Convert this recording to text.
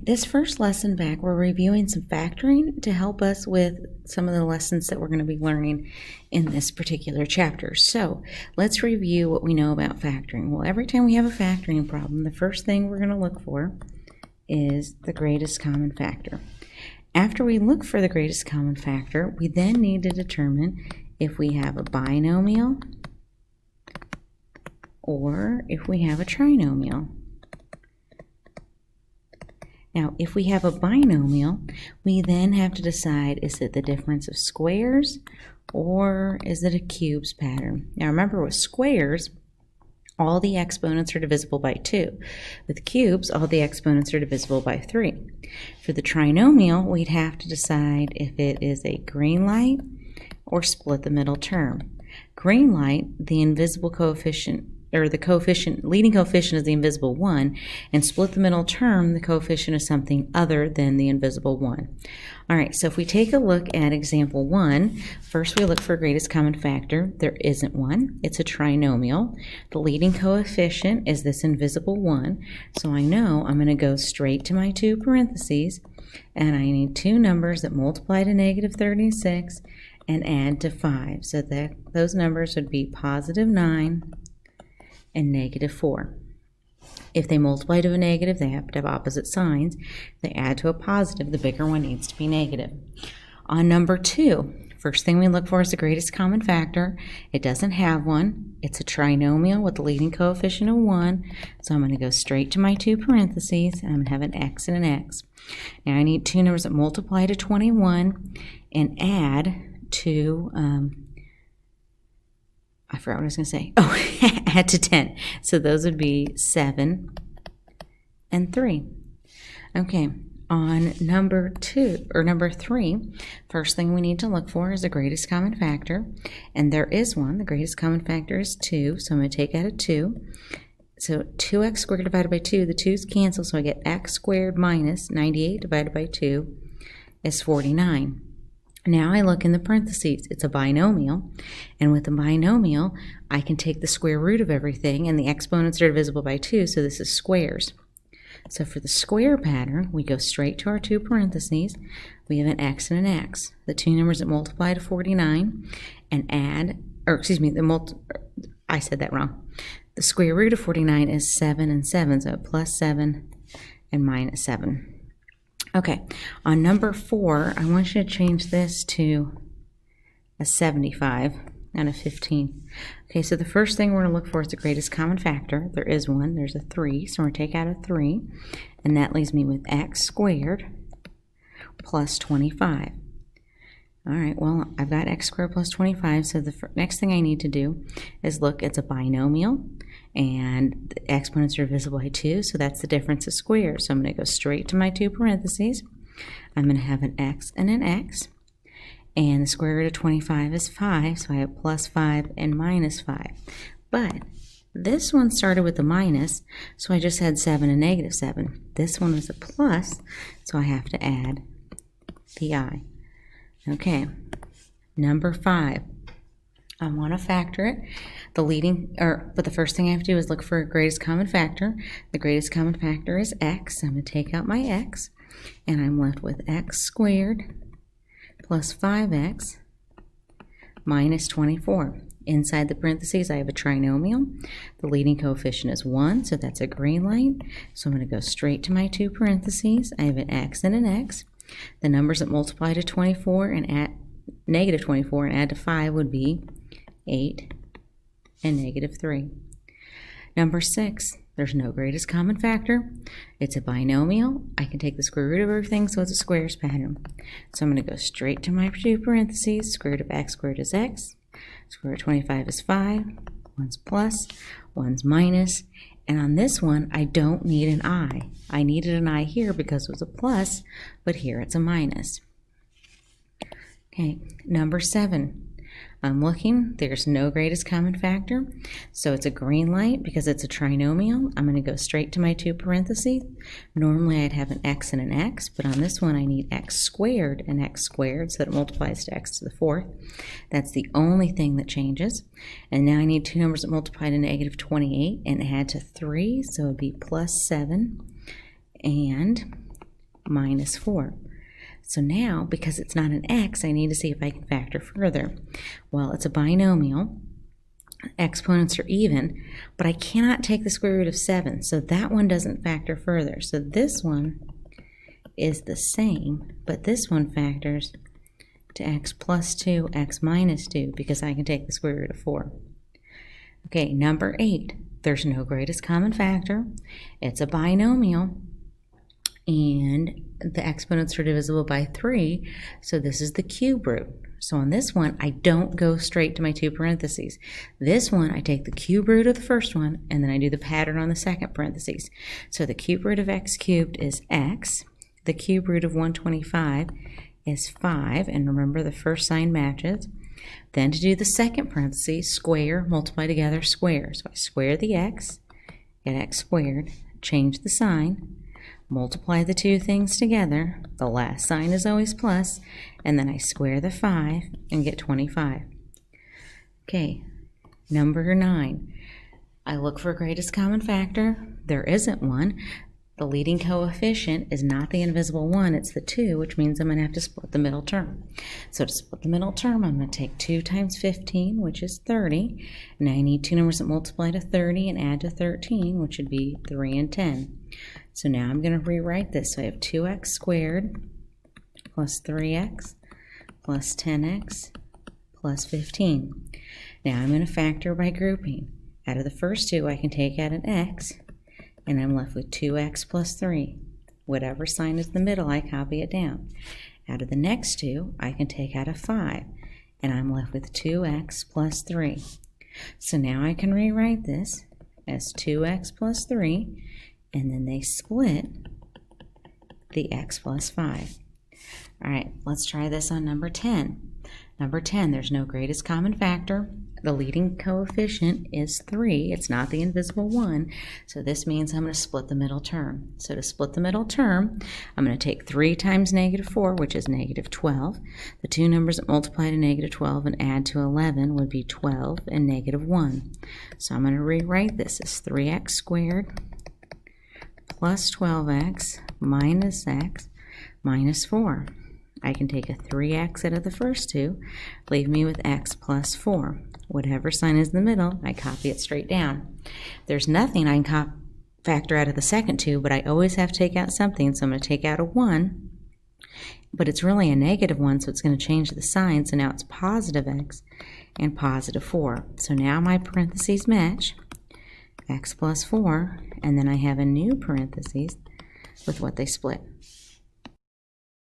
right, this first lesson back, we're reviewing some factoring to help us with some of the lessons that we're going to be learning in this particular chapter. So let's review what we know about factoring. Well, every time we have a factoring problem, the first thing we're going to look for is the greatest common factor. After we look for the greatest common factor, we then need to determine if we have a binomial or if we have a trinomial. Now, if we have a binomial, we then have to decide, is it the difference of squares or is it a cubes pattern? Now, remember with squares, all the exponents are divisible by 2. With cubes, all the exponents are divisible by 3. For the trinomial, we'd have to decide if it is a green light or split the middle term. Green light, the invisible coefficient, or the coefficient, leading coefficient is the invisible 1, and split the middle term, the coefficient is something other than the invisible 1. All right, so if we take a look at example 1, first we look for greatest common factor. There isn't one. It's a trinomial. The leading coefficient is this invisible 1, so I know I'm going to go straight to my 2 parentheses, and I need 2 numbers that multiply to negative 36 and add to 5. So that those numbers would be positive 9 and negative 4. If they multiply to a negative, they have to have opposite signs. If they add to a positive, the bigger one needs to be negative. On number 2, first thing we look for is the greatest common factor. It doesn't have one. It's a trinomial with a leading coefficient of 1. So I'm going to go straight to my 2 parentheses, and I'm going to have an x and an x. Now I need 2 numbers that multiply to 21 and add to I forgot what I was going to say. Oh, add to 10. So those would be 7 and 3. Okay, on number 3, first thing we need to look for is the greatest common factor. And there is one. The greatest common factor is 2. So I'm going to take out a 2. So 2x squared divided by 2, the 2's cancel. So I get x squared minus 98 divided by 2 is 49. Now I look in the parentheses. It's a binomial, and with a binomial, I can take the square root of everything, and the exponents are divisible by 2, so this is squares. So for the square pattern, we go straight to our 2 parentheses. We have an x and an x. The 2 numbers that multiply to 49 and add, I said that wrong. The square root of 49 is 7 and 7, so plus 7 and minus 7. Okay, on number 4, I want you to change this to a 75 and a 15. Okay, so the first thing we're going to look for is the greatest common factor. There is one. There's a 3, so we're going to take out a 3, and that leaves me with x squared plus 25. All right, well, I've got x squared plus 25, so the next thing I need to do is look, it's a binomial, and the exponents are divisible by 2, so that's the difference of squares. So I'm going to go straight to my 2 parentheses. I'm going to have an x and an x, and the square root of 25 is 5, so I have plus 5 and minus 5. But this one started with a minus, so I just had 7 and negative 7. This one is a plus, so I have to add the I. Okay, number 5. I want to factor it. But the first thing I have to do is look for a greatest common factor. The greatest common factor is x. I'm going to take out my x, and I'm left with x squared plus 5x minus 24. Inside the parentheses, I have a trinomial. The leading coefficient is 1, so that's a green light. So I'm going to go straight to my 2 parentheses. I have an x and an x. The numbers that multiply to 24 and add negative 24 and add to 5 would be 8 and negative 3. Number 6, there's no greatest common factor. It's a binomial. I can take the square root of everything, so it's a squares pattern. So I'm going to go straight to my 2 parentheses. Square root of x squared is x. Square root of 25 is 5. One's plus, one's minus. And on this one, I don't need an I. I needed an I here because it was a plus, but here it's a minus. Okay, number 7. I'm looking, there's no greatest common factor, so it's a green light because it's a trinomial. I'm going to go straight to my 2 parentheses. Normally I'd have an x and an x, but on this one I need x squared and x squared, so that it multiplies to x to the 4th. That's the only thing that changes. And now I need 2 numbers that multiply to negative 28 and add to 3, so it would be plus 7 and minus 4. So now, because it's not an x, I need to see if I can factor further. Well, it's a binomial. Exponents are even, but I cannot take the square root of 7, so that one doesn't factor further. So this one is the same, but this one factors to x plus 2, x minus 2, because I can take the square root of 4. Okay, number 8. There's no greatest common factor. It's a binomial, and the exponents are divisible by 3, so this is the cube root. So on this one, I don't go straight to my 2 parentheses. This one, I take the cube root of the first one, and then I do the pattern on the second parentheses. So the cube root of x cubed is x. The cube root of 125 is 5, and remember the first sign matches. Then to do the second parentheses, square, multiply together, square. So I square the x, get x squared, change the sign, multiply the two things together, the last sign is always plus, and then I square the 5 and get 25. Okay, number 9. I look for greatest common factor. There isn't one. The leading coefficient is not the invisible 1, it's the 2, which means I'm going to have to split the middle term. So to split the middle term, I'm going to take 2 times 15, which is 30. Now I need two numbers that multiply to 30 and add to 13, which would be 3 and 10. So now I'm going to rewrite this. So I have 2x squared plus 3x plus 10x plus 15. Now I'm going to factor by grouping. Out of the first two, I can take out an x, and I'm left with 2x plus 3. Whatever sign is in the middle, I copy it down. Out of the next two, I can take out a 5, and I'm left with 2x plus 3. So now I can rewrite this as 2x plus 3, and then they split the x plus 5. All right, let's try this on number 10. Number 10, there's no greatest common factor. The leading coefficient is 3. It's not the invisible 1. So this means I'm going to split the middle term. So to split the middle term, I'm going to take 3 times negative 4, which is negative 12. The two numbers that multiply to negative 12 and add to 11 would be 12 and negative 1. So I'm going to rewrite this as 3x squared plus 12x minus x minus 4. I can take a 3x out of the first two, leave me with x plus 4. Whatever sign is in the middle, I copy it straight down. There's nothing I can factor out of the second two, but I always have to take out something, so I'm going to take out a 1, but it's really a negative 1, so it's going to change the sign, so now it's positive x and positive 4. So now my parentheses match, x plus 4, and then I have a new parentheses with what they split.